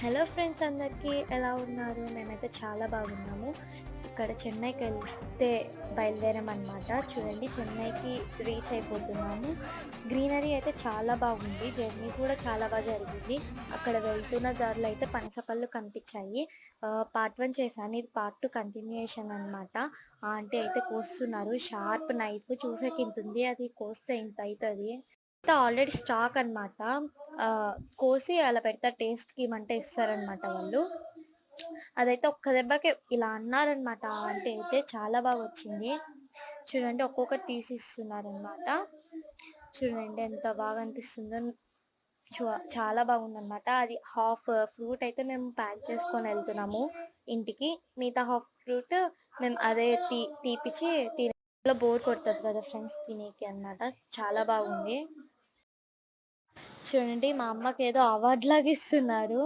Hello friends అందరికీ ఎలా ఉన్నారు? మేమైతే చాలా బాగున్నాము. ఇక్కడ చెన్నైకెళ్తే బయలుదేరామనమాట. చూడండి చెన్నైకి రీచ్ అయిపోతున్నాము. గ్రీనరీ అయితే చాలా బాగుంది. జర్నీ కూడా చాలా జరిగింది. అక్కడ వెళ్తున్న దారిలో అయితే పనసపళ్ళు కనిపిచ్చాయి. పార్ట్ 1 చేశాను. ఇది పార్ట్ 2 కంటిన్యూయేషన్ అనమాట. ఆంటీ అయితే కోస్తున్నారు. Sharp knife చూసేకింతుంది. అది కోస్తే ఇంతయితది. ఆల్రెడీ స్టాక్ అనమాట. కోసి అలా పెడతారు టేస్ట్‌కి ఇమ్మంటే ఇస్తారనమాట వాళ్ళు. అదైతే ఒక్క దెబ్బకే ఇలా అన్నారనమాట ఆంటీ అయితే చాలా బాగొచ్చింది. చూడండి ఒక్కొక్కటి తీసి ఇస్తున్నారనమాట. చూడండి ఎంత బాగా అనిపిస్తుందో. చు చాలా బాగుందనమాట. అది హాఫ్ ఫ్రూట్ అయితే మేము ప్యాక్ చేసుకొనెళ్తున్నాము ఇంటికి. మిగతా హాఫ్ ఫ్రూట్ మేము అదే తీపిచ్చి బోర్ కొడతది కదా ఫ్రెండ్స్ తినేకి అన్నమాట. చాలా బాగుంది. చూడండి మా అమ్మకేదో అవార్డ్ లాగా ఇస్తున్నారు.